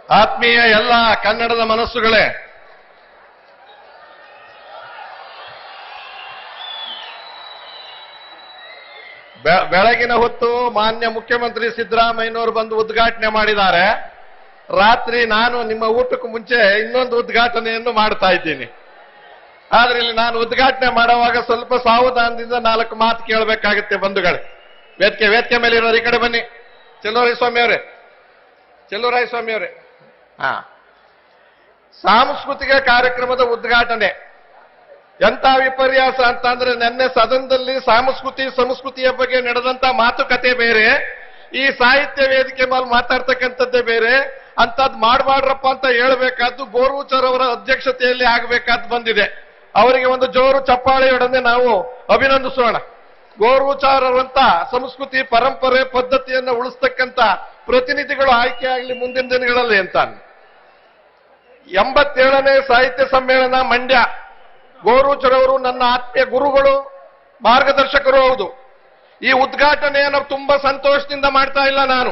ಆತ್ಮೀಯ ಎಲ್ಲ ಕನ್ನಡದ ಮನಸ್ಸುಗಳೇ, ಬೆಳಗಿನ ಹೊತ್ತು ಮಾನ್ಯ ಮುಖ್ಯಮಂತ್ರಿ ಸಿದ್ದರಾಮಯ್ಯನವರು ಬಂದು ಉದ್ಘಾಟನೆ ಮಾಡಿದ್ದಾರೆ. ರಾತ್ರಿ ನಾನು ನಿಮ್ಮ ಊಟಕ್ಕೂ ಮುಂಚೆ ಇನ್ನೊಂದು ಉದ್ಘಾಟನೆಯನ್ನು ಮಾಡ್ತಾ ಇದ್ದೀನಿ. ಆದ್ರೆ ಇಲ್ಲಿ ನಾನು ಉದ್ಘಾಟನೆ ಮಾಡುವಾಗ ಸ್ವಲ್ಪ ಸಾವಧಾನದಿಂದ 4 ಮಾತು ಕೇಳಬೇಕಾಗುತ್ತೆ ಬಂಧುಗಳೇ. ವೇದಿಕೆ ಮೇಲೆ ಇರೋರು ಈ ಕಡೆ ಬನ್ನಿ. ಚೆಲುವರಾಯಸ್ವಾಮಿ ಅವರೇ. ಸಾಂಸ್ಕೃತಿಕ ಕಾರ್ಯಕ್ರಮದ ಉದ್ಘಾಟನೆ ಎಂತ ವಿಪರ್ಯಾಸ ಅಂತಂದ್ರೆ, ನಿನ್ನೆ ಸದನದಲ್ಲಿ ಸಂಸ್ಕೃತಿಯ ಬಗ್ಗೆ ನಡೆದಂತ ಮಾತುಕತೆ ಬೇರೆ, ಈ ಸಾಹಿತ್ಯ ವೇದಿಕೆ ಮೇಲೆ ಮಾತಾಡ್ತಕ್ಕಂಥದ್ದೇ ಬೇರೆ. ಅಂತದ್ ಮಾಡಬಾಡ್ರಪ್ಪ ಅಂತ ಹೇಳ್ಬೇಕಾದ್ದು ಗೋರ್ವುಚಾರ್ ಅವರ ಅಧ್ಯಕ್ಷತೆಯಲ್ಲಿ ಆಗಬೇಕಾದ್ದು ಬಂದಿದೆ. ಅವರಿಗೆ ಒಂದು ಜೋರು ಚಪ್ಪಾಳೆಯೊಡನೆ ನಾವು ಅಭಿನಂದಿಸೋಣ. ಗೋರ್ವುಚಾರ್ ಅವರಂತ ಸಂಸ್ಕೃತಿ ಪರಂಪರೆ ಪದ್ಧತಿಯನ್ನು ಉಳಿಸ್ತಕ್ಕಂಥ ಪ್ರತಿನಿಧಿಗಳು ಆಯ್ಕೆ ಆಗಲಿ ಮುಂದಿನ ದಿನಗಳಲ್ಲಿ ಅಂತ. 87ನೇ ಸಾಹಿತ್ಯ ಸಮ್ಮೇಳನ ಮಂಡ್ಯ. ಗೋರ್ವುಚಾರ್ ಅವರು ನನ್ನ ಆತ್ಮೀಯ ಗುರುಗಳು, ಮಾರ್ಗದರ್ಶಕರು ಹೌದು. ಈ ಉದ್ಘಾಟನೆಯನ್ನು ತುಂಬಾ ಸಂತೋಷದಿಂದ ಮಾಡ್ತಾ ಇಲ್ಲ ನಾನು.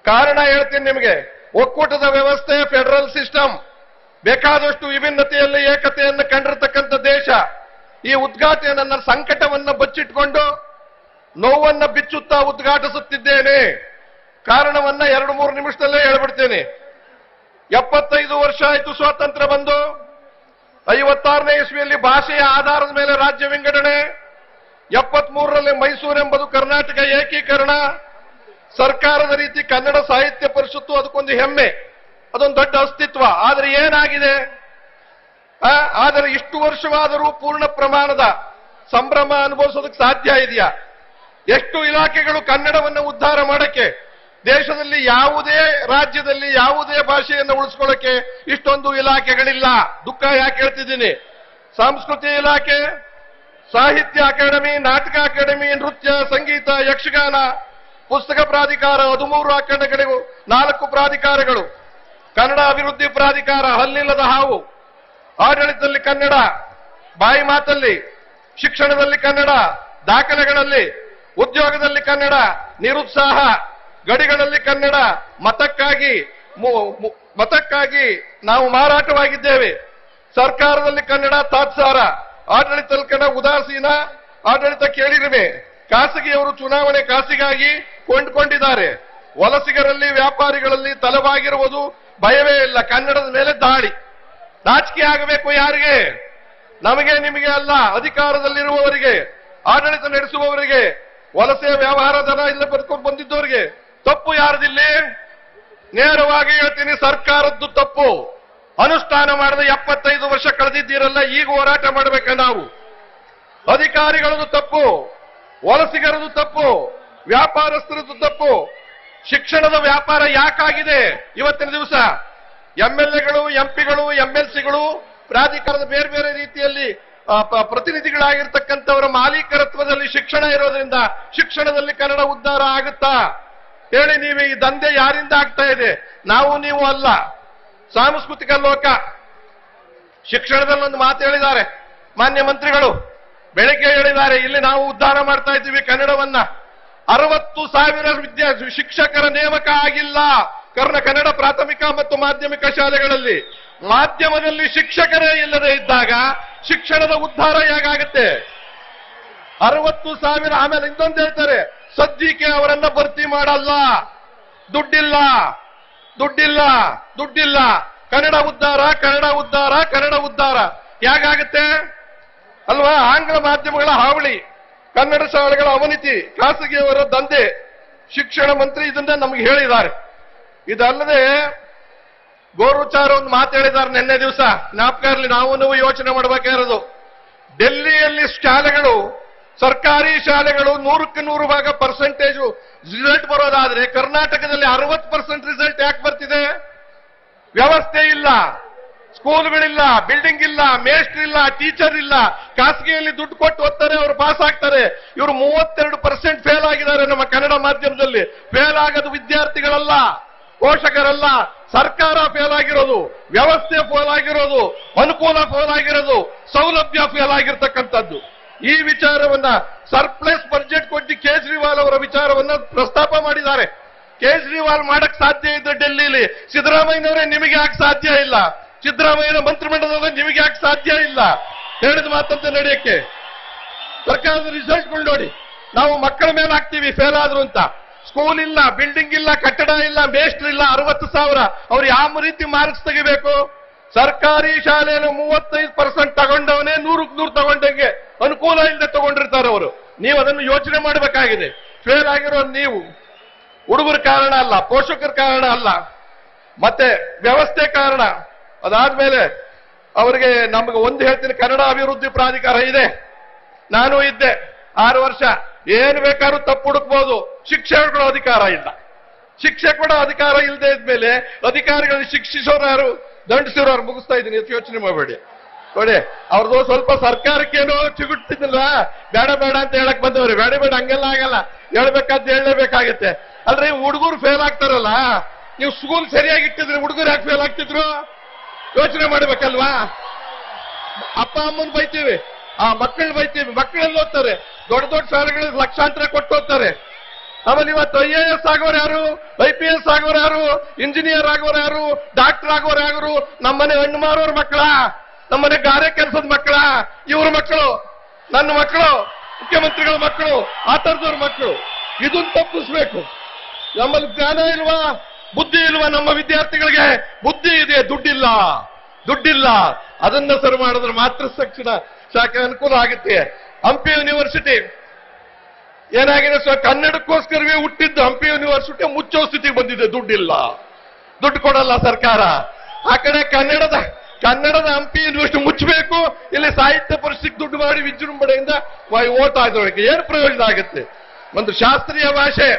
ಕಾರಣ ಹೇಳ್ತೀನಿ ನಿಮಗೆ. ಒಕ್ಕೂಟದ ವ್ಯವಸ್ಥೆ, ಫೆಡರಲ್ ಸಿಸ್ಟಮ್, ಬೇಕಾದಷ್ಟು ವಿಭಿನ್ನತೆಯಲ್ಲಿ ಏಕತೆಯನ್ನು ಕಂಡಿರತಕ್ಕಂಥ ದೇಶ. ಈ ಉದ್ಘಾಟನೆ ನನ್ನ ಸಂಕಟವನ್ನು ಬಚ್ಚಿಟ್ಕೊಂಡು ನೋವನ್ನ ಬಿಚ್ಚುತ್ತಾ ಉದ್ಘಾಟಿಸುತ್ತಿದ್ದೇನೆ. ಕಾರಣವನ್ನ 2-3 ನಿಮಿಷದಲ್ಲೇ ಹೇಳ್ಬಿಡ್ತೇನೆ. 75 ವರ್ಷ ಆಯಿತು ಸ್ವಾತಂತ್ರ್ಯ ಬಂದು. 56ನೇ ಇಸ್ವಿಯಲ್ಲಿ ಭಾಷೆಯ ಆಧಾರದ ಮೇಲೆ ರಾಜ್ಯ ವಿಂಗಡಣೆ, 73ರಲ್ಲಿ ಮೈಸೂರು ಎಂಬುದು ಕರ್ನಾಟಕ ಏಕೀಕರಣ, ಸರ್ಕಾರದ ರೀತಿ ಕನ್ನಡ ಸಾಹಿತ್ಯ ಪರಿಷತ್ತು, ಅದಕ್ಕೊಂದು ಹೆಮ್ಮೆ, ಅದೊಂದು ದೊಡ್ಡ ಅಸ್ತಿತ್ವ. ಆದರೆ ಏನಾಗಿದೆ? ಆದರೆ ಇಷ್ಟು ವರ್ಷವಾದರೂ ಪೂರ್ಣ ಪ್ರಮಾಣದ ಸಂಭ್ರಮ ಅನುಭವಿಸೋದಕ್ಕೆ ಸಾಧ್ಯ ಇದೆಯಾ? ಎಷ್ಟು ಇಲಾಖೆಗಳು ಕನ್ನಡವನ್ನು ಉದ್ಧಾರ ಮಾಡಕ್ಕೆ, ದೇಶದಲ್ಲಿ ಯಾವುದೇ ರಾಜ್ಯದಲ್ಲಿ ಯಾವುದೇ ಭಾಷೆಯನ್ನು ಉಳಿಸ್ಕೊಳ್ಳಕ್ಕೆ ಇಷ್ಟೊಂದು ಇಲಾಖೆಗಳಿಲ್ಲ. ದುಃಖ ಯಾಕೆ ಹೇಳ್ತಿದ್ದೀನಿ? ಸಂಸ್ಕೃತಿ ಇಲಾಖೆ, ಸಾಹಿತ್ಯ ಅಕಾಡೆಮಿ, ನಾಟಕ ಅಕಾಡೆಮಿ, ನೃತ್ಯ, ಸಂಗೀತ, ಯಕ್ಷಗಾನ, ಪುಸ್ತಕ ಪ್ರಾಧಿಕಾರ, 13 ಅಕಾಡೆಮಿಗಳು, 4 ಪ್ರಾಧಿಕಾರಗಳು, ಕನ್ನಡ ಅಭಿವೃದ್ಧಿ ಪ್ರಾಧಿಕಾರ, ಹಲ್ಲಿಲ್ಲದ ಹಾವು, ಆಡಳಿತದಲ್ಲಿ ಕನ್ನಡ, ಬಾಯಿ ಮಾತಲ್ಲಿ, ಶಿಕ್ಷಣದಲ್ಲಿ ಕನ್ನಡ, ದಾಖಲೆಗಳಲ್ಲಿ, ಉದ್ಯೋಗದಲ್ಲಿ ಕನ್ನಡ, ನಿರುತ್ಸಾಹ, ಗಡಿಗಳಲ್ಲಿ ಕನ್ನಡ, ಮತಕ್ಕಾಗಿ ನಾವು ಮಾರಾಟವಾಗಿದ್ದೇವೆ, ಸರ್ಕಾರದಲ್ಲಿ ಕನ್ನಡ ತಾತ್ಸಾರ, ಆಡಳಿತದಲ್ಲಿ ಕನ್ನಡ ಉದಾಸೀನ, ಆಡಳಿತ ಕೇಳಿರುವೆ, ಖಾಸಗಿಯವರು ಚುನಾವಣೆ ಕಾಸಿಗಾಗಿ ಕೊಂಡುಕೊಂಡಿದ್ದಾರೆ, ವಲಸಿಗರಲ್ಲಿ ವ್ಯಾಪಾರಿಗಳಲ್ಲಿ ತಲೆಬಾಗಿರುವುದು ಭಯವೇ ಇಲ್ಲ, ಕನ್ನಡದ ಮೇಲೆ ದಾಳಿ. ನಾಚಿಕೆ ಆಗಬೇಕು ಯಾರಿಗೆ? ನಮಗೆ ನಿಮಗೆ ಅಲ್ಲ, ಅಧಿಕಾರದಲ್ಲಿರುವವರಿಗೆ, ಆಡಳಿತ ನಡೆಸುವವರಿಗೆ, ವಲಸೆ ವ್ಯವಹಾರ ದರ ಇಲ್ಲ ಬದುಕೊಂಡು ಬಂದಿದ್ದವರಿಗೆ. ತಪ್ಪು ಯಾರದಿಲ್ಲಿ? ನೇರವಾಗಿ ಹೇಳ್ತೀನಿ, ಸರ್ಕಾರದ್ದು ತಪ್ಪು. ಅನುಷ್ಠಾನ ಮಾಡದೆ 75 ವರ್ಷ ಕಳೆದಿದ್ದೀರಲ್ಲ, ಈಗ ಹೋರಾಟ ಮಾಡಬೇಕ ನಾವು. ಅಧಿಕಾರಿಗಳದ್ದು ತಪ್ಪು, ವಲಸಿಗರದು ತಪ್ಪು, ವ್ಯಾಪಾರಸ್ಥರದ್ದು ತಪ್ಪು. ಶಿಕ್ಷಣದ ವ್ಯಾಪಾರ ಯಾಕಾಗಿದೆ ಇವತ್ತಿನ ದಿವಸ? ಎಂಎಲ್ಎಗಳು, ಎಂಪಿಗಳು, ಎಂಎಲ್ಸಿಗಳು, ಪ್ರಾಧಿಕಾರದ ಬೇರೆ ಬೇರೆ ರೀತಿಯಲ್ಲಿ ಪ್ರತಿನಿಧಿಗಳಾಗಿರ್ತಕ್ಕಂಥವರ ಮಾಲೀಕರತ್ವದಲ್ಲಿ ಶಿಕ್ಷಣ ಇರೋದ್ರಿಂದ ಶಿಕ್ಷಣದಲ್ಲಿ ಕನ್ನಡ ಉದ್ಧಾರ ಆಗುತ್ತಾ? ಹೇಳಿ ನೀವೇ. ಈ ದಂಧೆ ಯಾರಿಂದ ಆಗ್ತಾ ಇದೆ? ನಾವು ನೀವು ಅಲ್ಲ. ಸಾಂಸ್ಕೃತಿಕ ಲೋಕ ಶಿಕ್ಷಣದಲ್ಲಿ ಒಂದು ಮಾತು ಹೇಳಿದ್ದಾರೆ ಮಾನ್ಯ ಮಂತ್ರಿಗಳು, ಬೆಳಗ್ಗೆ ಹೇಳಿದ್ದಾರೆ, ಇಲ್ಲಿ ನಾವು ಉದ್ಧಾರ ಮಾಡ್ತಾ ಇದ್ದೀವಿ ಕನ್ನಡವನ್ನ. 60,000 ಶಿಕ್ಷಕರ ನೇಮಕ ಆಗಿಲ್ಲ ಕನ್ನಡ ಪ್ರಾಥಮಿಕ ಮತ್ತು ಮಾಧ್ಯಮಿಕ ಶಾಲೆಗಳಲ್ಲಿ. ಮಾಧ್ಯಮದಲ್ಲಿ ಶಿಕ್ಷಕರೇ ಇಲ್ಲದೆ ಇದ್ದಾಗ ಶಿಕ್ಷಣದ ಉದ್ಧಾರ ಹೇಗಾಗುತ್ತೆ? 60,000. ಆಮೇಲೆ ಇನ್ನೊಂದು ಹೇಳ್ತಾರೆ, ಸದ್ಯಕ್ಕೆ ಅವರನ್ನ ಭರ್ತಿ ಮಾಡಲ್ಲ, ದುಡ್ಡಿಲ್ಲ. ಕನ್ನಡ ಉದ್ಧಾರ ಹೇಗಾಗುತ್ತೆ ಅಲ್ವಾ? ಆಂಗ್ಲ ಮಾಧ್ಯಮಗಳ ಹಾವಳಿ, ಕನ್ನಡ ಶಾಲೆಗಳ ಅವನತಿ, ಖಾಸಗಿಯವರ ದಂಧೆ. ಶಿಕ್ಷಣ ಮಂತ್ರಿ ಇದನ್ನ ನಮಗೆ ಹೇಳಿದ್ದಾರೆ. ಇದಲ್ಲದೆ ಗೋರ್ವುಚಾರ್ ಒಂದು ಮಾತು ಹೇಳಿದ್ದಾರೆ ನಿನ್ನೆ ದಿವಸ, ಜ್ಞಾಪಕ ಇರಲಿ, ನಾವು ಯೋಚನೆ ಮಾಡಬೇಕಾಗಿರೋದು. ಡೆಲ್ಲಿಯಲ್ಲಿ ಶಾಲೆಗಳು, ಸರ್ಕಾರಿ ಶಾಲೆಗಳು 100ಕ್ಕೆ 100 ಪರ್ಸೆಂಟೇಜ್ ರಿಸಲ್ಟ್ ಬರೋದಾದ್ರೆ ಕರ್ನಾಟಕದಲ್ಲಿ 60% ರಿಸಲ್ಟ್ ಯಾಕೆ ಬರ್ತಿದೆ? ವ್ಯವಸ್ಥೆ ಇಲ್ಲ, ಸ್ಕೂಲ್ಗಳಿಲ್ಲ, ಬಿಲ್ಡಿಂಗ್ ಇಲ್ಲ, ಮೇಸ್ಟ್ರ್ ಇಲ್ಲ, ಟೀಚರ್ ಇಲ್ಲ. ಖಾಸಗಿಯಲ್ಲಿ ದುಡ್ಡು ಕೊಟ್ಟು ಓದ್ತಾರೆ, ಅವರು ಪಾಸ್ ಆಗ್ತಾರೆ. ಇವರು 32% ಫೇಲ್ ಆಗಿದ್ದಾರೆ ನಮ್ಮ ಕನ್ನಡ ಮಾಧ್ಯಮದಲ್ಲಿ. ಫೇಲ್ ಆಗೋದು ವಿದ್ಯಾರ್ಥಿಗಳಲ್ಲ, ಪೋಷಕರಲ್ಲ, ಸರ್ಕಾರ ಫೇಲ್ ಆಗಿರೋದು, ವ್ಯವಸ್ಥೆ ಫೇಲ್ ಆಗಿರೋದು, ಅನುಕೂಲ ಫೇಲ್ ಆಗಿರೋದು, ಸೌಲಭ್ಯ ಫೇಲ್ ಆಗಿರ್ತಕ್ಕಂಥದ್ದು. ಈ ವಿಚಾರವನ್ನ ಸರ್ಪ್ಲಸ್ ಬಜೆಟ್ ಕೊಟ್ಟು ಕೇಜ್ರಿವಾಲ್ ಅವರ ವಿಚಾರವನ್ನ ಪ್ರಸ್ತಾಪ ಮಾಡಿದ್ದಾರೆ. ಕೇಜ್ರಿವಾಲ್ ಮಾಡಕ್ ಸಾಧ್ಯ ಇದ್ದ ಡೆಲ್ಲಿಲಿ ಮುಖ್ಯಮಂತ್ರಿ ಸಿದ್ದರಾಮಯ್ಯನವರೇ ನಿಮಗೆ ಯಾಕೆ ಸಾಧ್ಯ ಇಲ್ಲ? ಸಿದ್ದರಾಮಯ್ಯನ ಮಂತ್ರಿಮಂಡಲದಲ್ಲಿ ನಿಮಗೆ ಯಾಕೆ ಸಾಧ್ಯ ಇಲ್ಲ ಹೇಳಿದ ಮಾತಂತ ನಡೆಯಕ್ಕೆ? ಸರ್ಕಾರದ ರಿಸಲ್ಟ್ಗಳು ನೋಡಿ, ನಾವು ಮಕ್ಕಳ ಮೇಲೆ ಹಾಕ್ತೀವಿ ಫೇಲ್ ಆದ್ರು ಅಂತ. ಸ್ಕೂಲ್ ಇಲ್ಲ, ಬಿಲ್ಡಿಂಗ್ ಇಲ್ಲ, ಕಟ್ಟಡ ಇಲ್ಲ, ಮೇಸ್ಟ್ರ್ ಇಲ್ಲ, 60,000. ಅವ್ರು ಯಾವ ರೀತಿ ಮಾರ್ಕ್ಸ್ ತೆಗಿಬೇಕು? ಸರ್ಕಾರಿ ಶಾಲೆಯಲ್ಲಿ 35% ತಗೊಂಡವನೇ 100ಕ್ಕೆ 100 ತಗೊಂಡಂಗೆ ಅನುಕೂಲ ಇಲ್ಲದೆ ತಗೊಂಡಿರ್ತಾರೆ ಅವರು. ನೀವು ಅದನ್ನು ಯೋಚನೆ ಮಾಡಬೇಕಾಗಿದೆ. ಫೇಲ್ ಆಗಿರೋ ನೀವು ಹುಡುಗರ ಕಾರಣ ಅಲ್ಲ, ಪೋಷಕರ ಕಾರಣ ಅಲ್ಲ, ಮತ್ತೆ ವ್ಯವಸ್ಥೆ ಕಾರಣ. ಅದಾದ್ಮೇಲೆ ಅವರಿಗೆ ನಮಗೆ ಒಂದು ಹೇಳ್ತೀನಿ, ಕನ್ನಡ ಅಭಿವೃದ್ಧಿ ಪ್ರಾಧಿಕಾರ ಇದೆ, ನಾನು ಇದ್ದೆ 6 ವರ್ಷ. ಏನು ಬೇಕಾದ್ರೂ ತಪ್ಪು ಹುಡುಕ್ಬೋದು, ಶಿಕ್ಷೆ ಕೊಡೋ ಅಧಿಕಾರ ಇಲ್ಲ. ಶಿಕ್ಷೆ ಕೊಡೋ ಅಧಿಕಾರ ಇಲ್ಲದೆ ಇದ್ಮೇಲೆ ಅಧಿಕಾರಿಗಳನ್ನು ಶಿಕ್ಷಿಸೋರು ಯಾರು, ದಂಡಿಸಿರೋರು? ಮುಗಿಸ್ತಾ ಇದ್ದೀನಿ, ಯೋಚನೆ ಮಾಡಬೇಡಿ. ನೋಡಿ, ಅವ್ರದ್ದು ಸ್ವಲ್ಪ ಸರ್ಕಾರಕ್ಕೇನೋ ಚಿಗುಟ್ಟಿದ್ದಿಲ್ಲ, ಬೇಡ ಬೇಡ ಅಂತ ಹೇಳಕ್ ಬಂದವ್ರಿ. ಬೇಡ ಬೇಡ ಹಂಗೆಲ್ಲ ಆಗಲ್ಲ, ಹೇಳ್ಬೇಕಾದ್ ಹೇಳಲೇಬೇಕಾಗತ್ತೆ. ಅಲ್ರಿ, ಹುಡುಗರು ಫೇಲ್ ಆಗ್ತಾರಲ್ಲ, ನೀವು ಸ್ಕೂಲ್ ಸರಿಯಾಗಿ ಇಟ್ಟಿದ್ರೆ ಹುಡುಗರು ಯಾಕೆ ಫೇಲ್ ಆಗ್ತಿದ್ರು? ಯೋಚನೆ ಮಾಡ್ಬೇಕಲ್ವಾ? ಅಪ್ಪ ಅಮ್ಮನ್ ಬೈತೀವಿ, ಆ ಮಕ್ಕಳು ಬೈತೀವಿ, ಮಕ್ಕಳೆಲ್ಲ ಓದ್ತಾರೆ, ದೊಡ್ಡ ದೊಡ್ಡ ಶಾಲೆಗಳಿಗೆ ಲಕ್ಷಾಂತರ ಕೊಟ್ಟು ಹೋಗ್ತಾರೆ. ಆಮೇಲೆ ಇವತ್ತು IAS ಆಗೋರು ಯಾರು, IPS ಆಗೋರು ಯಾರು, ಇಂಜಿನಿಯರ್ ಆಗೋರು ಯಾರು, ಡಾಕ್ಟರ್ ಆಗೋರು ಯಾರು? ನಮ್ಮನೆ ಹಣ್ಣು ಮಾರೋರ್ ಮಕ್ಕಳ, ನಮ್ಮನೆ ಗಾರೆ ಕೆಲಸದ ಮಕ್ಕಳ, ಇವ್ರ ಮಕ್ಕಳು, ನನ್ನ ಮಕ್ಕಳು, ಮುಖ್ಯಮಂತ್ರಿಗಳ ಮಕ್ಕಳು, ಆ ತರದವ್ರ ಮಕ್ಕಳು. ಇದನ್ನ ತಪ್ಪಿಸ್ಬೇಕು. ನಮ್ಮಲ್ಲಿ ಜ್ಞಾನ ಇಲ್ವಾ, ಬುದ್ಧಿ ಇಲ್ವಾ? ನಮ್ಮ ವಿದ್ಯಾರ್ಥಿಗಳಿಗೆ ಬುದ್ಧಿ ಇದೆ, ದುಡ್ಡಿಲ್ಲ. ದುಡ್ಡಿಲ್ಲ, ಅದನ್ನ ಸರಿ ಮಾಡಿದ್ರೆ ಮಾತ್ರ ಶಿಕ್ಷಣ ಶಾಖೆ ಅನುಕೂಲ ಆಗುತ್ತೆ. ಹಂಪಿ ಯೂನಿವರ್ಸಿಟಿ ಏನಾಗಿದೆ ಸರ್, ಕನ್ನಡಕ್ಕೋಸ್ಕರವೇ ಹುಟ್ಟಿದ್ದು ಹಂಪಿ ಯೂನಿವರ್ಸಿಟಿ ಮುಚ್ಚೋ ಸ್ಥಿತಿಗೆ ಬಂದಿದೆ. ದುಡ್ಡಿಲ್ಲ, ದುಡ್ಡು ಕೊಡಲ್ಲ ಸರ್ಕಾರ. ಆ ಕಡೆ ಕನ್ನಡದ ಹಂಪಿ ಯೂನಿವರ್ಸಿಟಿ ಮುಚ್ಚಬೇಕು, ಇಲ್ಲಿ ಸಾಹಿತ್ಯ ಪರಿಷತ್ ದುಡ್ಡು ಮಾಡಿ ವಿಜೃಂಭಣೆಯಿಂದ ಓದ್ತಾ ಇದ್ದವರಿಗೆ ಏನು ಪ್ರಯೋಜನ ಆಗುತ್ತೆ? ಒಂದು ಶಾಸ್ತ್ರೀಯ ಭಾಷೆ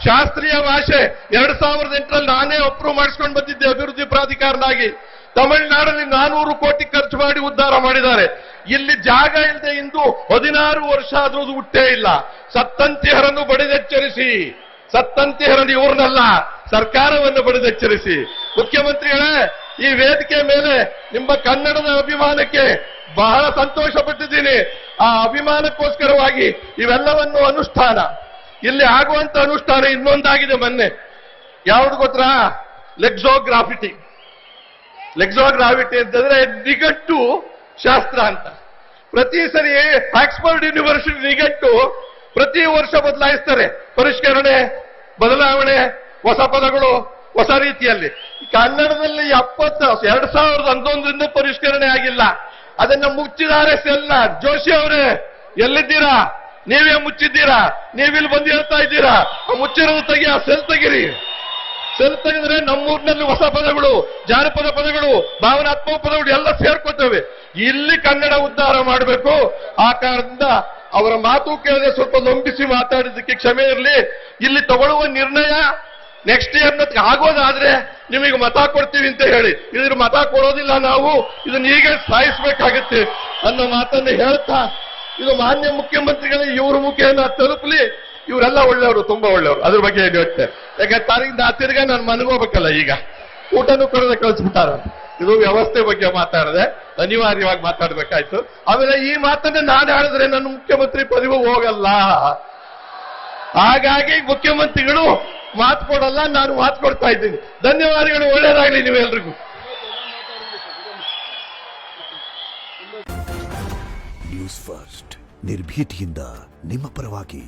2008ರಲ್ಲಿ ನಾನೇ ಅಪ್ರೂವ್ ಮಾಡಿಸ್ಕೊಂಡು ಬಂದಿದ್ದೆ ಅಭಿವೃದ್ಧಿ ಪ್ರಾಧಿಕಾರನಾಗಿ. ತಮಿಳುನಾಡಲ್ಲಿ 400 ಕೋಟಿ ಖರ್ಚು ಮಾಡಿ ಉದ್ಧಾರ ಮಾಡಿದ್ದಾರೆ. ಇಲ್ಲಿ ಜಾಗ ಇಲ್ಲದೆ ಇಂದು 16 ವರ್ಷ ಆದ್ರೂ ಹುಟ್ಟೇ ಇಲ್ಲ. ಸತ್ತಂತಿಹರನ್ನು ಬಡಿದೆಚ್ಚರಿಸಿ, ಸತ್ತಂತಿಹರನ್ನು ಇವ್ರನ್ನಲ್ಲ, ಸರ್ಕಾರವನ್ನು ಬಡಿದೆಚ್ಚರಿಸಿ. ಮುಖ್ಯಮಂತ್ರಿಗಳೇ, ಈ ವೇದಿಕೆ ಮೇಲೆ ನಿಮ್ಮ ಕನ್ನಡದ ಅಭಿಮಾನಕ್ಕೆ ಬಹಳ ಸಂತೋಷ ಪಟ್ಟಿದ್ದೀನಿ. ಆ ಅಭಿಮಾನಕ್ಕೋಸ್ಕರವಾಗಿ ಇವೆಲ್ಲವನ್ನು ಅನುಷ್ಠಾನ, ಇಲ್ಲಿ ಆಗುವಂತ ಅನುಷ್ಠಾನ ಇನ್ನೊಂದಾಗಿದೆ. ಮೊನ್ನೆ ಯಾವ್ದು ಗೊತ್ತಾ? ಲೆಕ್ಸೋಗ್ರಾಫಿಟಿ ಅಂತಂದ್ರೆ ನಿಘಂಟು ಶಾಸ್ತ್ರ ಅಂತ. ಪ್ರತಿ ಸರಿ ಆಕ್ಸ್ಫರ್ಡ್ ಯೂನಿವರ್ಸಿಟಿ ನಿಘಂಟು ಪ್ರತಿ ವರ್ಷ ಬದಲಾಯಿಸ್ತಾರೆ. ಪರಿಷ್ಕರಣೆ, ಬದಲಾವಣೆ, ಹೊಸ ಪದಗಳು, ಹೊಸ ರೀತಿಯಲ್ಲಿ. ಕನ್ನಡದಲ್ಲಿ 2011ರಿಂದ ಪರಿಷ್ಕರಣೆ ಆಗಿಲ್ಲ. ಅದನ್ನ ಮುಚ್ಚಿದ್ದಾರೆ ಸೆಲ್ನ. ಜೋಶಿ ಅವರೇ, ಎಲ್ಲಿದ್ದೀರಾ? ನೀವೇ ಮುಚ್ಚಿದ್ದೀರಾ, ನೀವಿಲ್ಲಿ ಬಂದು ಹೇಳ್ತಾ ಇದ್ದೀರಾ. ಮುಚ್ಚಿರೋದು ತೆಗಿ, ಆ ಸೆಲ್ ತೆಗಿರಿ. ಸೆಲ್ ತೆಗೆದ್ರೆ ನಮ್ಮೂರಿನಲ್ಲಿ ಹೊಸ ಪದಗಳು, ಜಾನಪದ ಪದಗಳು, ಭಾವನಾತ್ಮಕ ಪದಗಳು ಎಲ್ಲ ಸೇರ್ಕೋತವೆ. ಇಲ್ಲಿ ಕನ್ನಡ ಉದ್ಧಾರ ಮಾಡಬೇಕು. ಆ ಕಾರಣದಿಂದ ಅವರ ಮಾತು ಕೇಳದೆ ಸ್ವಲ್ಪ ನಂಬಿಸಿ ಮಾತಾಡಿದ್ದಕ್ಕೆ ಕ್ಷಮೆ ಇರಲಿ. ಇಲ್ಲಿ ತಗೊಳ್ಳುವ ನಿರ್ಣಯ ನೆಕ್ಸ್ಟ್ ಇಯರ್ ಆಗೋದಾದ್ರೆ ನಿಮಗೆ ಮತ ಕೊಡ್ತೀವಿ ಅಂತ ಹೇಳಿ, ಇದ್ರ ಮತ ಕೊಡೋದಿಲ್ಲ ನಾವು, ಇದನ್ನ ಹೀಗೆ ಸಾಯಿಸಬೇಕಾಗುತ್ತೆ ಅನ್ನೋ ಮಾತನ್ನು ಹೇಳ್ತಾ, ಇದು ಮಾನ್ಯ ಮುಖ್ಯಮಂತ್ರಿಗಳಿಗೆ ಇವ್ರ ಮುಖೇನ ತಲುಪಲಿ. ಇವರೆಲ್ಲ ಒಳ್ಳೆಯವರು, ತುಂಬಾ ಒಳ್ಳೆಯವರು. ಅದ್ರ ಬಗ್ಗೆ ಏನು ಹೇಳ್ತೆ? ಯಾಕಂದ್ರೆ ತಾರೀಕಿಂದ ತಿರ್ಗ ನಾನು ಮನಗೋಬೇಕಲ್ಲ, ಈಗ ಊಟನೂ ಕೊಡದೆ ಕಳಿಸ್ಬಿಟ್ಟಾರ. ಇದು ವ್ಯವಸ್ಥೆ ಬಗ್ಗೆ ಮಾತಾಡದೆ, ಅನಿವಾರ್ಯವಾಗಿ ಮಾತಾಡ್ಬೇಕಾಯ್ತು. ಆಮೇಲೆ ಈ ಮಾತನ್ನ ನಾನು ಹೇಳಿದ್ರೆ ನನ್ನ ಮುಖ್ಯಮಂತ್ರಿ ಪದವಿ ಹೋಗಲ್ಲ. ಹಾಗಾಗಿ ಮುಖ್ಯಮಂತ್ರಿಗಳು ಮಾತು ಕೊಡಲ್ಲ, ನಾನು ಮಾತು ಕೊಡ್ತಾ ಇದ್ದೀನಿ. ಧನ್ಯವಾದಗಳು, ಒಳ್ಳೆಯದಾಗಲಿ ನೀವೆಲ್ರಿಗೂ. ನ್ಯೂಸ್ ಫಸ್ಟ್, ನಿರ್ಭೀತಿಯಿಂದ ನಿಮ್ಮ ಪರವಾಗಿ.